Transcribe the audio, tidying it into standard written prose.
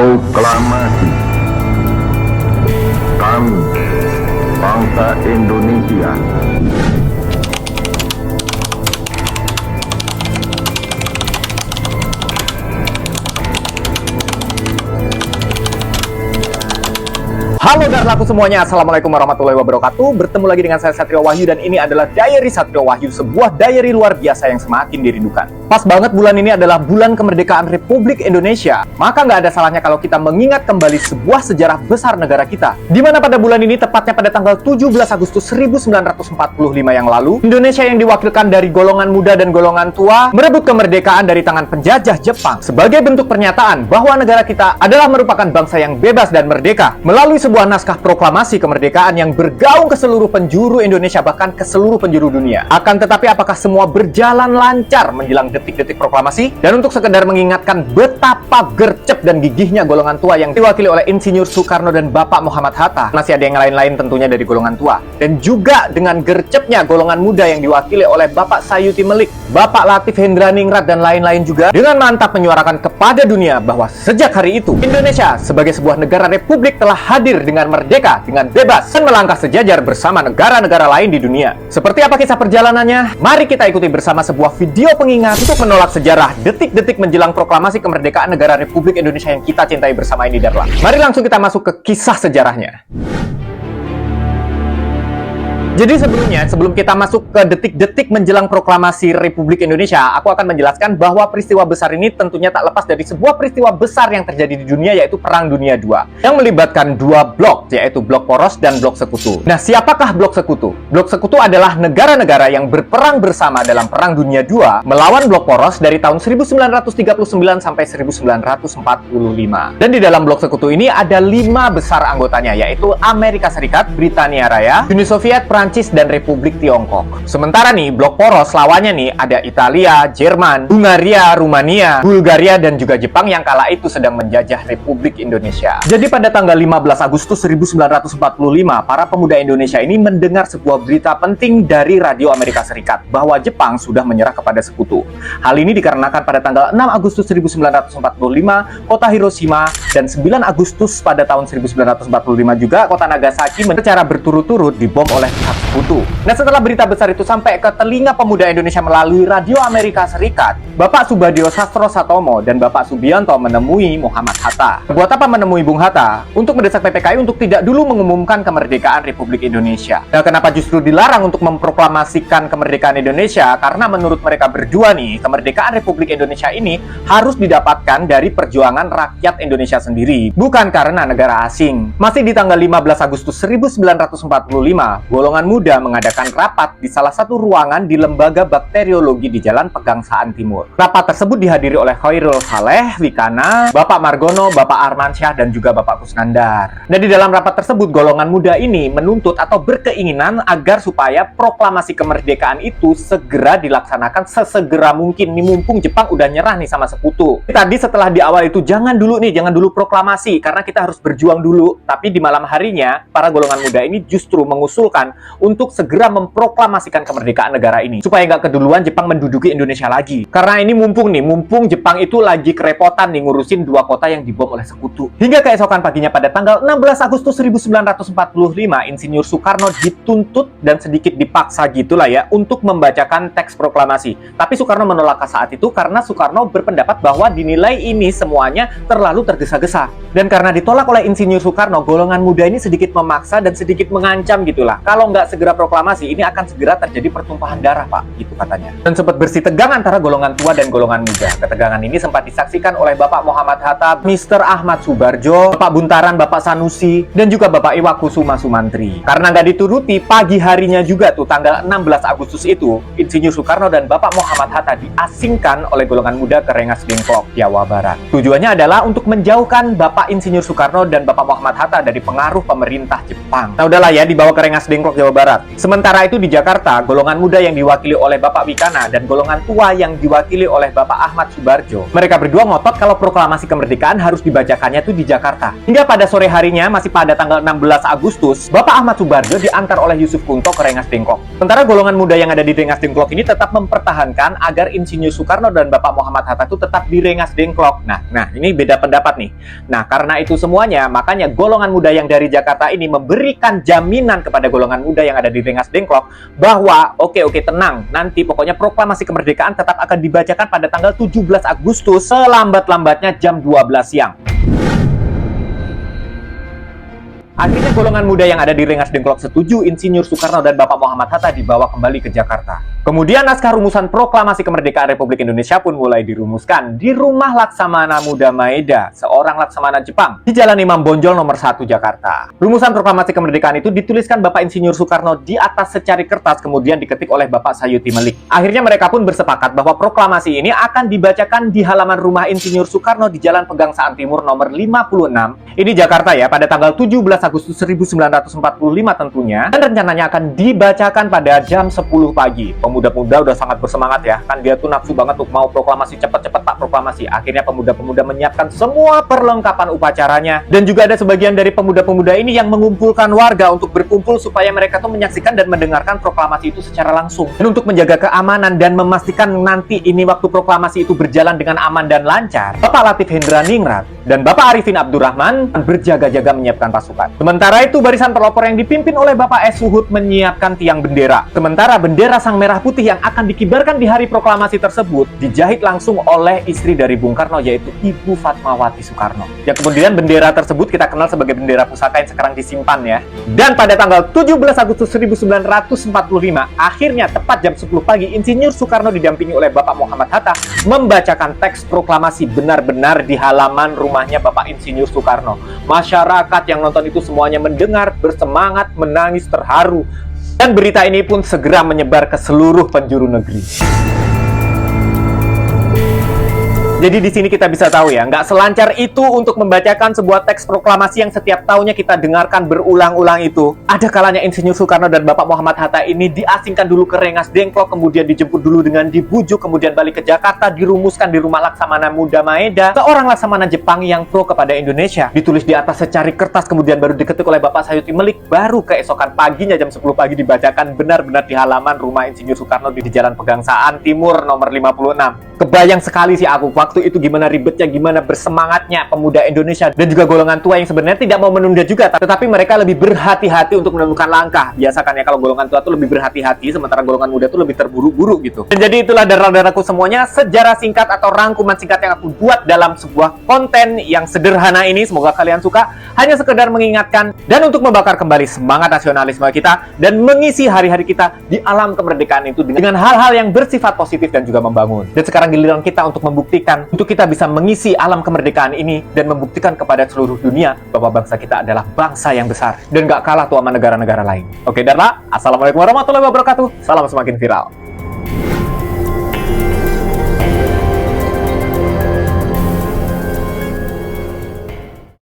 Proklamasi. Kami, bangsa Indonesia, halo darlaku semuanya, assalamualaikum warahmatullahi wabarakatuh. Bertemu lagi dengan saya Satrio Wahyu dan ini adalah Diary Satrio Wahyu, sebuah diary luar biasa yang semakin dirindukan. Pas banget bulan ini adalah bulan kemerdekaan Republik Indonesia, maka nggak ada salahnya kalau kita mengingat kembali sebuah sejarah besar negara kita. Dimana pada bulan ini, tepatnya pada tanggal 17 Agustus 1945 yang lalu, Indonesia yang diwakilkan dari golongan muda dan golongan tua merebut kemerdekaan dari tangan penjajah Jepang sebagai bentuk pernyataan bahwa negara kita adalah merupakan bangsa yang bebas dan merdeka melalui sebuah naskah proklamasi kemerdekaan yang bergaung ke seluruh penjuru Indonesia, bahkan ke seluruh penjuru dunia. Akan tetapi apakah semua berjalan lancar menjelang detik-detik proklamasi? Dan untuk sekedar mengingatkan betapa gercep dan gigihnya golongan tua yang diwakili oleh Insinyur Soekarno dan Bapak Muhammad Hatta, masih ada yang lain-lain tentunya dari golongan tua. Dan juga dengan gercepnya golongan muda yang diwakili oleh Bapak Sayuti Melik, Bapak Latif Hendraningrat, dan lain-lain juga, dengan mantap menyuarakan kepada dunia bahwa sejak hari itu Indonesia sebagai sebuah negara republik telah hadir dengan merdeka, dengan bebas, dan melangkah sejajar bersama negara-negara lain di dunia. Seperti apa kisah perjalanannya? Mari kita ikuti bersama sebuah video pengingat untuk menolak sejarah detik-detik menjelang proklamasi kemerdekaan negara Republik Indonesia yang kita cintai bersama ini, Darla. Mari langsung kita masuk ke kisah sejarahnya. Jadi sebelum kita masuk ke detik-detik menjelang proklamasi Republik Indonesia, aku akan menjelaskan bahwa peristiwa besar ini tentunya tak lepas dari sebuah peristiwa besar yang terjadi di dunia, yaitu Perang Dunia II, yang melibatkan dua blok, yaitu blok poros dan blok sekutu. Nah, siapakah blok sekutu? Blok sekutu adalah negara-negara yang berperang bersama dalam Perang Dunia II melawan blok poros dari tahun 1939 sampai 1945. Dan di dalam blok sekutu ini ada 5 besar anggotanya, yaitu Amerika Serikat, Britania Raya, Uni Soviet, Prancis, dan Republik Tiongkok. Sementara nih, blok poros lawannya nih ada Italia, Jerman, Hungaria, Rumania, Bulgaria, dan juga Jepang yang kala itu sedang menjajah Republik Indonesia. Jadi pada tanggal 15 Agustus 1945, para pemuda Indonesia ini mendengar sebuah berita penting dari radio Amerika Serikat bahwa Jepang sudah menyerah kepada sekutu. Hal ini dikarenakan pada tanggal 6 Agustus 1945, kota Hiroshima, dan 9 Agustus pada tahun 1945 juga kota Nagasaki secara berturut-turut dibom oleh sekutu. Nah, setelah berita besar itu sampai ke telinga pemuda Indonesia melalui radio Amerika Serikat, Bapak Subadio Sastro Satomo dan Bapak Subianto menemui Muhammad Hatta. Buat apa menemui Bung Hatta? Untuk mendesak PPKI untuk tidak dulu mengumumkan kemerdekaan Republik Indonesia. Nah, kenapa justru dilarang untuk memproklamasikan kemerdekaan Indonesia? Karena menurut mereka berdua nih, kemerdekaan Republik Indonesia ini harus didapatkan dari perjuangan rakyat Indonesia sendiri, bukan karena negara asing. Masih di tanggal 15 Agustus 1945, golongan muda mengadakan rapat di salah satu ruangan di Lembaga Bakteriologi di Jalan Pegangsaan Timur. Rapat tersebut dihadiri oleh Khairul Saleh Wikana, Bapak Margono, Bapak Armansyah, dan juga Bapak Kusnandar. Dan di dalam rapat tersebut, golongan muda ini menuntut atau berkeinginan agar supaya proklamasi kemerdekaan itu segera dilaksanakan sesegera mungkin nih, mumpung Jepang udah nyerah nih sama sekutu. Tadi setelah di awal itu jangan dulu proklamasi karena kita harus berjuang dulu. Tapi di malam harinya, para golongan muda ini justru mengusulkan untuk segera memproklamasikan kemerdekaan negara ini supaya nggak keduluan Jepang menduduki Indonesia lagi. Karena ini mumpung Jepang itu lagi kerepotan nih ngurusin 2 kota yang dibom oleh sekutu. Hingga keesokan paginya pada tanggal 16 Agustus 1945, Insinyur Soekarno dituntut dan sedikit dipaksa gitulah ya untuk membacakan teks proklamasi. Tapi Soekarno menolak saat itu karena Soekarno berpendapat bahwa dinilai ini semuanya terlalu tergesa-gesa. Dan karena ditolak oleh Insinyur Soekarno, golongan muda ini sedikit memaksa dan sedikit mengancam gitulah. Kalau nggak segera proklamasi, ini akan segera terjadi pertumpahan darah, Pak, gitu katanya. Dan sempat bersih tegang antara golongan tua dan golongan muda. Ketegangan ini sempat disaksikan oleh Bapak Muhammad Hatta, Mr. Ahmad Subarjo, Bapak Buntaran, Bapak Sanusi, dan juga Bapak Iwakusuma Sumantri. Karena nggak dituruti, pagi harinya juga tuh, tanggal 16 Agustus itu, Insinyur Soekarno dan Bapak Muhammad Hatta diasingkan oleh golongan muda ke Rengas Dengklok, Jawa Barat. Tujuannya adalah untuk menjauhkan Bapak Insinyur Soekarno dan Bapak Muhammad Hatta dari pengaruh pemerintah Jepang. Nah udahlah ya, dibawa ke Rengas Dengklok, Jawa Barat. Barat. Sementara itu di Jakarta, golongan muda yang diwakili oleh Bapak Wikana dan golongan tua yang diwakili oleh Bapak Ahmad Subarjo. Mereka berdua ngotot kalau proklamasi kemerdekaan harus dibacakannya tuh di Jakarta. Hingga pada sore harinya, masih pada tanggal 16 Agustus, Bapak Ahmad Subarjo diantar oleh Yusuf Kunto ke Rengas Dengklok. Sementara golongan muda yang ada di Rengas Dengklok ini tetap mempertahankan agar Insinyur Soekarno dan Bapak Muhammad Hatta itu tetap di Rengas Dengklok. Nah, ini beda pendapat nih. Nah, karena itu semuanya, makanya golongan muda yang dari Jakarta ini memberikan jaminan kepada golongan muda yang ada di Rengas Dengklok bahwa oke, tenang, nanti pokoknya proklamasi kemerdekaan tetap akan dibacakan pada tanggal 17 Agustus selambat-lambatnya jam 12 siang. Akhirnya golongan muda yang ada di Rengas Dengklok setuju Insinyur Soekarno dan Bapak Muhammad Hatta dibawa kembali ke Jakarta. Kemudian naskah rumusan proklamasi kemerdekaan Republik Indonesia pun mulai dirumuskan di rumah Laksamana Muda Maeda, seorang Laksamana Jepang, di Jalan Imam Bonjol nomor 1 Jakarta. Rumusan proklamasi kemerdekaan itu dituliskan Bapak Insinyur Soekarno di atas secari kertas, kemudian diketik oleh Bapak Sayuti Melik. Akhirnya mereka pun bersepakat bahwa proklamasi ini akan dibacakan di halaman rumah Insinyur Soekarno di Jalan Pegangsaan Timur nomor 56. Ini Jakarta ya, pada tanggal 17 Agustus 1945 tentunya, dan rencananya akan dibacakan pada jam 10 pagi. Pemuda-pemuda udah sangat bersemangat ya, kan dia tuh nafsu banget untuk mau proklamasi, cepet-cepet Pak proklamasi. Akhirnya pemuda-pemuda menyiapkan semua perlengkapan upacaranya, dan juga ada sebagian dari pemuda-pemuda ini yang mengumpulkan warga untuk berkumpul supaya mereka tuh menyaksikan dan mendengarkan proklamasi itu secara langsung. Dan untuk menjaga keamanan dan memastikan nanti ini waktu proklamasi itu berjalan dengan aman dan lancar, Bapak Latif Hendraningrat dan Bapak Arifin Abdurrahman berjaga-jaga menyiapkan pasukan. Sementara itu barisan pelopor yang dipimpin oleh Bapak S. Suhut menyiapkan tiang bendera. Sementara bendera sang merah putih yang akan dikibarkan di hari proklamasi tersebut dijahit langsung oleh istri dari Bung Karno, yaitu Ibu Fatmawati Soekarno. Ya, kemudian bendera tersebut kita kenal sebagai bendera pusaka yang sekarang disimpan ya. Dan pada tanggal 17 Agustus 1945, akhirnya tepat jam 10 pagi, Insinyur Soekarno didampingi oleh Bapak Muhammad Hatta membacakan teks proklamasi benar-benar di halaman rumahnya Bapak Insinyur Soekarno. Masyarakat yang nonton itu semuanya mendengar, bersemangat, menangis, terharu. Dan berita ini pun segera menyebar ke seluruh penjuru negeri. Jadi di sini kita bisa tahu ya, nggak selancar itu untuk membacakan sebuah teks proklamasi yang setiap tahunnya kita dengarkan berulang-ulang itu. Ada kalanya Insinyur Soekarno dan Bapak Muhammad Hatta ini diasingkan dulu ke Rengas Dengklok, kemudian dijemput dulu dengan dibujuk, kemudian balik ke Jakarta, dirumuskan di rumah Laksamana Muda Maeda, seorang Laksamana Jepang yang pro kepada Indonesia. Ditulis di atas secari kertas, kemudian baru diketik oleh Bapak Sayuti Melik, baru keesokan paginya jam 10 pagi dibacakan benar-benar di halaman rumah Insinyur Soekarno di Jalan Pegangsaan Timur nomor 56. Kebayang sekali sih aku waktu itu gimana ribetnya, gimana bersemangatnya pemuda Indonesia dan juga golongan tua yang sebenarnya tidak mau menunda juga, tetapi mereka lebih berhati-hati untuk menentukan langkah. Biasakan ya kalau golongan tua tuh lebih berhati-hati, sementara golongan muda tuh lebih terburu-buru gitu. Dan jadi itulah darah-darahku semuanya, sejarah singkat atau rangkuman singkat yang aku buat dalam sebuah konten yang sederhana ini. Semoga kalian suka. Hanya sekedar mengingatkan dan untuk membakar kembali semangat nasionalisme kita dan mengisi hari-hari kita di alam kemerdekaan itu dengan hal-hal yang bersifat positif dan juga membangun. Dan sekarang giliran kita untuk membuktikan, untuk kita bisa mengisi alam kemerdekaan ini dan membuktikan kepada seluruh dunia bahwa bangsa kita adalah bangsa yang besar dan gak kalah tuh sama negara-negara lain. Oke, Darla, Assalamualaikum warahmatullahi wabarakatuh. Salam semakin viral.